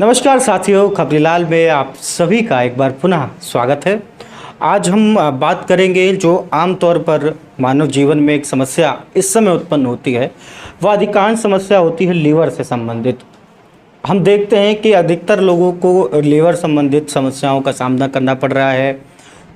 नमस्कार साथियों, खबरीलाल में आप सभी का एक बार पुनः स्वागत है। आज हम बात करेंगे जो आमतौर पर मानव जीवन में एक समस्या इस समय उत्पन्न होती है, वह अधिकांश समस्या होती है लीवर से संबंधित। हम देखते हैं कि अधिकतर लोगों को लीवर संबंधित समस्याओं का सामना करना पड़ रहा है।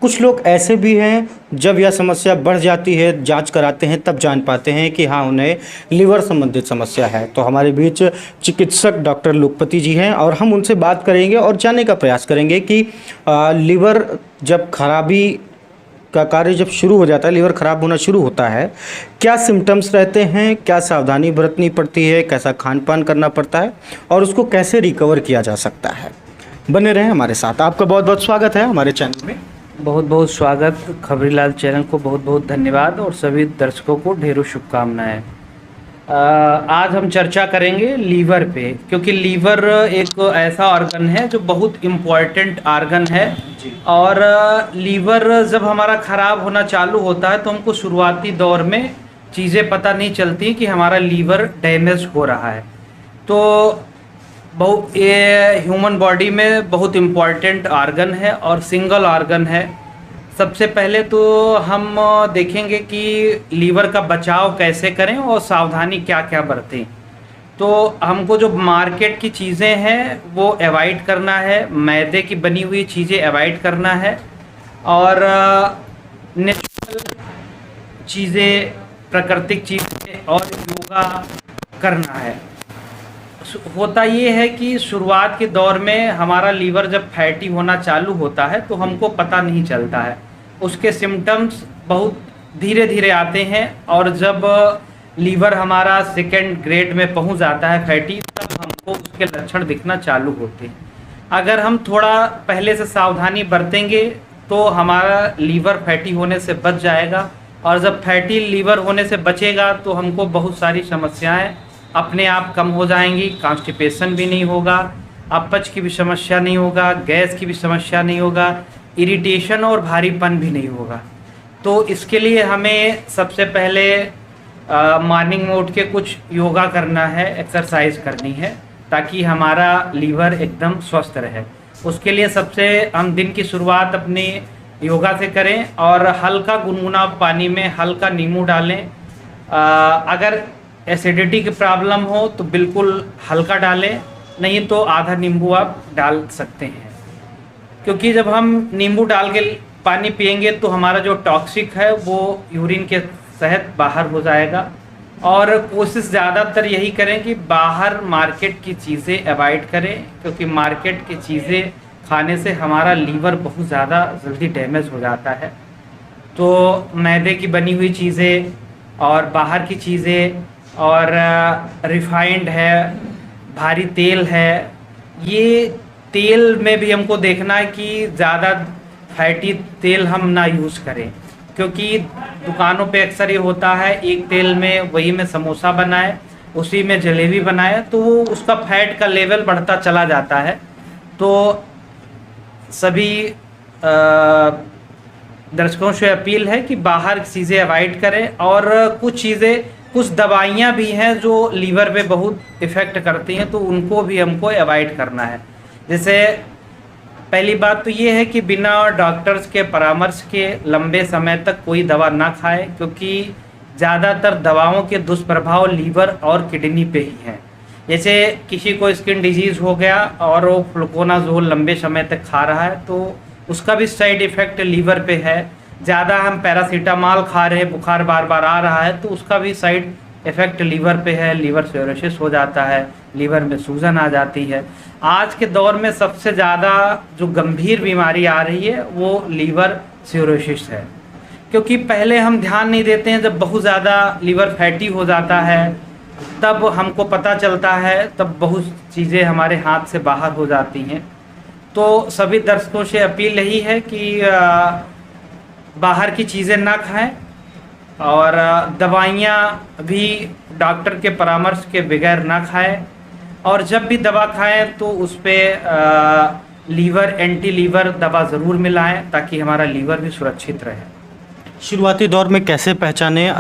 कुछ लोग ऐसे भी हैं, जब यह समस्या बढ़ जाती है, जांच कराते हैं, तब जान पाते हैं कि हाँ, उन्हें लीवर संबंधित समस्या है। तो हमारे बीच चिकित्सक डॉक्टर लुखपति जी हैं और हम उनसे बात करेंगे और जानने का प्रयास करेंगे कि लीवर जब खराबी का कार्य जब शुरू हो जाता है, लीवर खराब होना शुरू होता है, क्या सिम्टम्स रहते हैं, क्या सावधानी बरतनी पड़ती है, कैसा खान पान करना पड़ता है और उसको कैसे रिकवर किया जा सकता है। बने रहें हमारे साथ। आपका बहुत बहुत स्वागत है हमारे चैनल में। बहुत बहुत स्वागत। खबरीलाल चैनल को बहुत बहुत धन्यवाद और सभी दर्शकों को ढेरों शुभकामनाएं। आज हम चर्चा करेंगे लीवर पे, क्योंकि लीवर एक ऐसा ऑर्गन है जो बहुत इम्पॉर्टेंट ऑर्गन है। और लीवर जब हमारा ख़राब होना चालू होता है तो हमको शुरुआती दौर में चीज़ें पता नहीं चलती कि हमारा लीवर डैमेज हो रहा है। तो ये ह्यूमन बॉडी में बहुत इम्पॉर्टेंट ऑर्गन है और सिंगल ऑर्गन है। सबसे पहले तो हम देखेंगे कि लीवर का बचाव कैसे करें और सावधानी क्या क्या बरतें। तो हमको जो मार्केट की चीज़ें हैं वो अवॉइड करना है, मैदे की बनी हुई चीज़ें अवॉइड करना है और नेचुरल चीज़ें, प्राकृतिक चीज़ें और योगा करना है। होता ये है कि शुरुआत के दौर में हमारा लीवर जब फैटी होना चालू होता है तो हमको पता नहीं चलता है, उसके सिम्टम्स बहुत धीरे धीरे आते हैं और जब लीवर हमारा सेकेंड ग्रेड में पहुंच जाता है फैटी, तब हमको उसके लक्षण दिखना चालू होते हैं। अगर हम थोड़ा पहले से सावधानी बरतेंगे तो हमारा लीवर फैटी होने से बच जाएगा और जब फैटी लीवर होने से बचेगा तो हमको बहुत सारी समस्याएं अपने आप कम हो जाएंगी। कॉन्स्टिपेशन भी नहीं होगा, अपच की भी समस्या नहीं होगा, गैस की भी समस्या नहीं होगा, इरिटेशन और भारीपन भी नहीं होगा। तो इसके लिए हमें सबसे पहले मॉर्निंग में उठ के कुछ योगा करना है, एक्सरसाइज करनी है, ताकि हमारा लीवर एकदम स्वस्थ रहे। उसके लिए सबसे हम दिन की शुरुआत अपनी योगा से करें और हल्का गुनगुना पानी में हल्का नींबू डालें। अगर एसिडिटी की प्रॉब्लम हो तो बिल्कुल हल्का डालें, नहीं तो आधा नींबू आप डाल सकते हैं। क्योंकि जब हम नींबू डाल के पानी पिएंगे तो हमारा जो टॉक्सिक है वो यूरिन के तहत बाहर हो जाएगा। और कोशिश ज़्यादातर यही करें कि बाहर मार्केट की चीज़ें अवॉइड करें, क्योंकि मार्केट की चीज़ें खाने से हमारा लीवर बहुत ज़्यादा जल्दी डैमेज हो जाता है। तो मैदे की बनी हुई चीज़ें और बाहर की चीज़ें और रिफाइंड है, भारी तेल है, ये तेल में भी हमको देखना है कि ज़्यादा फैटी तेल हम ना यूज़ करें, क्योंकि दुकानों पे अक्सर ये होता है एक तेल में वही में समोसा बनाए, उसी में जलेबी बनाए, तो वो उसका फैट का लेवल बढ़ता चला जाता है। तो सभी दर्शकों से अपील है कि बाहर चीज़ें अवॉइड करें। और कुछ दवाइयाँ भी हैं जो लीवर पे बहुत इफ़ेक्ट करती हैं, तो उनको भी हमको अवॉइड करना है। जैसे पहली बात तो ये है कि बिना डॉक्टर्स के परामर्श के लंबे समय तक कोई दवा ना खाएं, क्योंकि ज़्यादातर दवाओं के दुष्प्रभाव लीवर और किडनी पे ही हैं। जैसे किसी को स्किन डिजीज़ हो गया और वो फ्लुकोनाजोल लंबे समय तक खा रहा है तो उसका भी साइड इफ़ेक्ट लीवर पे है। ज़्यादा हम पैरासीटामॉल खा रहे हैं, बुखार बार बार आ रहा है, तो उसका भी साइड इफ़ेक्ट लीवर पे है, लीवर सिरोसिस हो जाता है, लीवर में सूजन आ जाती है। आज के दौर में सबसे ज़्यादा जो गंभीर बीमारी आ रही है वो लीवर सिरोसिस है, क्योंकि पहले हम ध्यान नहीं देते हैं। जब बहुत ज़्यादा लीवर फैटी हो जाता है तब हमको पता चलता है, तब बहुत चीज़ें हमारे हाथ से बाहर हो जाती हैं। तो सभी दर्शकों से अपील यही है कि बाहर की चीज़ें ना खाएं और दवाइयाँ भी डॉक्टर के परामर्श के बगैर ना खाएं, और जब भी दवा खाएं तो उस पर लीवर एंटी लीवर दवा ज़रूर मिलाएं, ताकि हमारा लीवर भी सुरक्षित रहे। शुरुआती दौर में कैसे पहचानें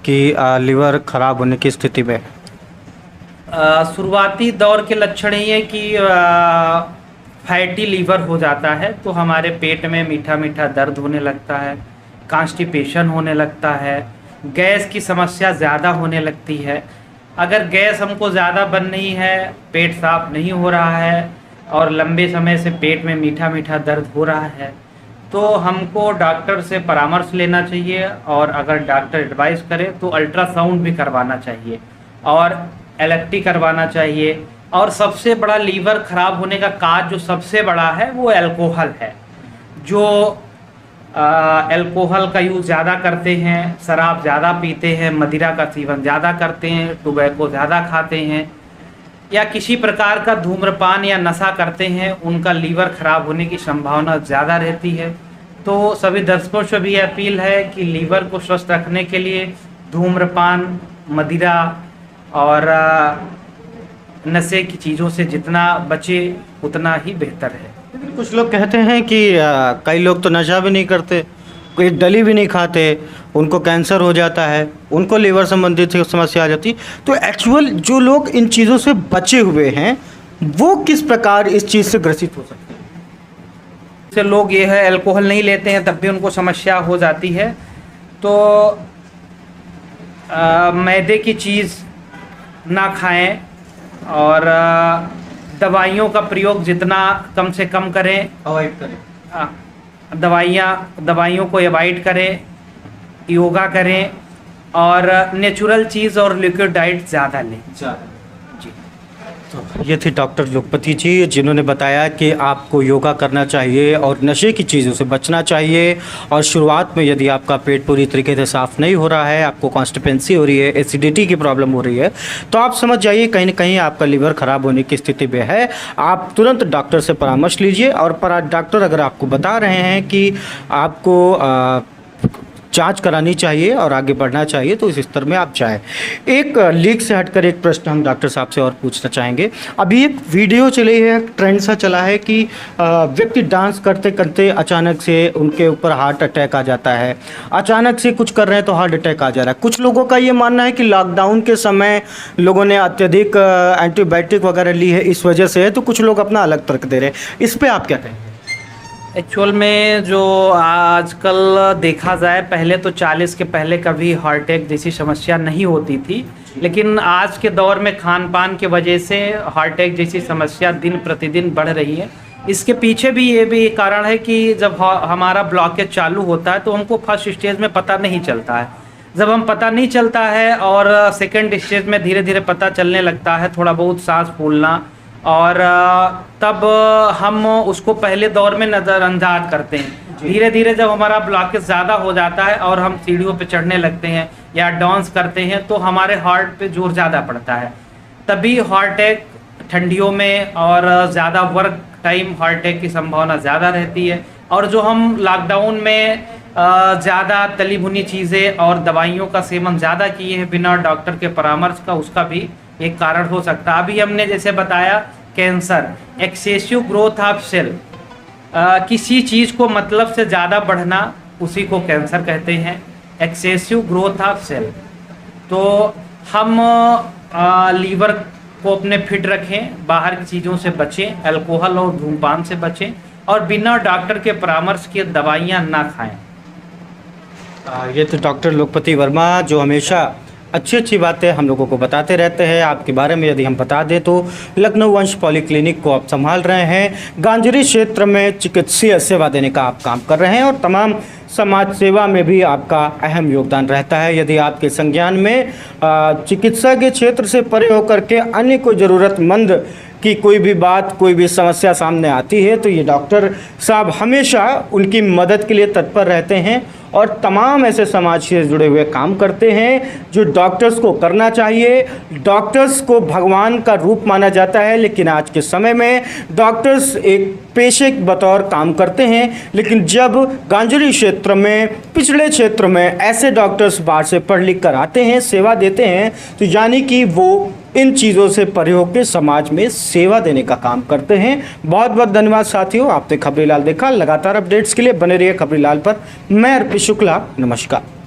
कि लीवर खराब होने की स्थिति में? शुरुआती दौर के लक्षण ये है कि फैटी लीवर हो जाता है, तो हमारे पेट में मीठा मीठा दर्द होने लगता है, कॉन्स्टिपेशन होने लगता है, गैस की समस्या ज़्यादा होने लगती है। अगर गैस हमको ज़्यादा बन रही है, पेट साफ नहीं हो रहा है और लंबे समय से पेट में मीठा मीठा दर्द हो रहा है, तो हमको डॉक्टर से परामर्श लेना चाहिए। और अगर डॉक्टर एडवाइस करे तो अल्ट्रासाउंड भी करवाना चाहिए और एलएफटी करवाना चाहिए। और सबसे बड़ा लीवर ख़राब होने का कारण जो सबसे बड़ा है वो अल्कोहल है। जो अल्कोहल का यूज़ ज़्यादा करते हैं, शराब ज़्यादा पीते हैं, मदिरा का सेवन ज़्यादा करते हैं, टोबैको ज़्यादा खाते हैं या किसी प्रकार का धूम्रपान या नशा करते हैं, उनका लीवर ख़राब होने की संभावना ज़्यादा रहती है। तो सभी दर्शकों से भी अपील है कि लीवर को स्वस्थ रखने के लिए धूम्रपान, मदिरा और नशे की चीज़ों से जितना बचे उतना ही बेहतर है। लेकिन कुछ लोग कहते हैं कि कई लोग तो नशा भी नहीं करते, कोई डली भी नहीं खाते, उनको कैंसर हो जाता है, उनको लीवर संबंधित समस्या आ जाती है। तो एक्चुअल जो लोग इन चीज़ों से बचे हुए हैं वो किस प्रकार इस चीज़ से ग्रसित हो सकते हैं? से लोग ये है अल्कोहल नहीं लेते हैं तब भी उनको समस्या हो जाती है। तो मैदे की चीज़ ना खाएं और दवाइयों का प्रयोग जितना कम से कम करें, अवॉइड करें। दवाइयों को अवॉइड करें, योगा करें और नेचुरल चीज़ और लिक्विड डाइट ज़्यादा लें। जी। तो ये थे डॉक्टर लोकपति जी, जिन्होंने बताया कि आपको योगा करना चाहिए और नशे की चीज़ों से बचना चाहिए। और शुरुआत में यदि आपका पेट पूरी तरीके से साफ़ नहीं हो रहा है, आपको कॉन्स्टिपेंसी हो रही है, एसिडिटी की प्रॉब्लम हो रही है, तो आप समझ जाइए कहीं ना कहीं आपका लीवर ख़राब होने की स्थिति में है। आप तुरंत डॉक्टर से परामर्श लीजिए। और डॉक्टर अगर आपको बता रहे हैं कि आपको जांच करानी चाहिए और आगे बढ़ना चाहिए, तो इस स्तर में आप जाएं। एक लीक से हटकर एक प्रश्न हम डॉक्टर साहब से और पूछना चाहेंगे। अभी एक वीडियो चली है, ट्रेंड सा चला है कि व्यक्ति डांस करते करते अचानक से उनके ऊपर हार्ट अटैक आ जाता है, अचानक से कुछ कर रहे हैं तो हार्ट अटैक आ जा रहा है। कुछ लोगों का ये मानना है कि लॉकडाउन के समय लोगों ने अत्यधिक एंटीबायोटिक वगैरह ली है, इस वजह से है। तो कुछ लोग अपना अलग तर्क दे रहे हैं, इस पर आप क्या कहेंगे? एक्चुअल में जो आजकल देखा जाए, पहले तो 40 के पहले कभी हार्ट अटैक जैसी समस्या नहीं होती थी, लेकिन आज के दौर में खान पान के वजह से हार्ट अटैक जैसी समस्या दिन प्रतिदिन बढ़ रही है। इसके पीछे भी ये भी एक कारण है कि जब हमारा ब्लॉकेज चालू होता है तो हमको फर्स्ट स्टेज में पता नहीं चलता है। जब हम पता नहीं चलता है और सेकेंड स्टेज में धीरे धीरे पता चलने लगता है, थोड़ा बहुत सांस फूलना, और तब हम उसको पहले दौर में नज़रअंदाज करते हैं। धीरे धीरे जब हमारा ब्लॉकेज ज़्यादा हो जाता है और हम सीढ़ियों पे चढ़ने लगते हैं या डांस करते हैं तो हमारे हार्ट पे जोर ज़्यादा पड़ता है। तभी हार्ट अटैक ठंडियों में और ज़्यादा वर्क टाइम हार्ट अटैक की संभावना ज़्यादा रहती है। और जो हम लॉकडाउन में ज़्यादा तली भुनी चीज़ें और दवाइयों का सेवन ज़्यादा किए हैं बिना डॉक्टर के परामर्श का, उसका भी एक कारण हो सकता है। अभी हमने जैसे बताया cancer, excessive growth of cell, किसी चीज़ को मतलब से ज़्यादा बढ़ना, उसी को कैंसर कहते हैं, एक्सेसिव ग्रोथ ऑफ सेल। तो हम लीवर को अपने फिट रखें, बाहर की चीज़ों से बचें, अल्कोहल और धूमपान से बचें और बिना डॉक्टर के परामर्श के दवाइयाँ ना खाएं। ये तो डॉक्टर लोकपति वर्मा जो हमेशा अच्छी अच्छी बातें हम लोगों को बताते रहते हैं। आपके बारे में यदि हम बता दें तो लखनऊ वंश पॉलीक्लिनिक को आप संभाल रहे हैं, गांजरी क्षेत्र में चिकित्सीय सेवा देने का आप काम कर रहे हैं और तमाम समाज सेवा में भी आपका अहम योगदान रहता है। यदि आपके संज्ञान में चिकित्सा के क्षेत्र से परे होकर के अन्य कोई ज़रूरतमंद की कोई भी बात, कोई भी समस्या सामने आती है तो ये डॉक्टर साहब हमेशा उनकी मदद के लिए तत्पर रहते हैं और तमाम ऐसे समाज से जुड़े हुए काम करते हैं जो डॉक्टर्स को करना चाहिए। डॉक्टर्स को भगवान का रूप माना जाता है, लेकिन आज के समय में डॉक्टर्स एक पेशे के बतौर काम करते हैं। लेकिन जब गांजरी क्षेत्र में, पिछड़े क्षेत्र में ऐसे डॉक्टर्स बाहर से पढ़ लिख कर आते हैं, सेवा देते हैं, तो यानी कि वो इन चीज़ों से परे होकर समाज में सेवा देने का काम करते हैं। बहुत बहुत धन्यवाद साथियों, आपने खबरीलाल देखा। लगातार अपडेट्स के लिए बने रहिए खबरीलाल पर। मैं अर्पित शुक्ला, नमस्कार।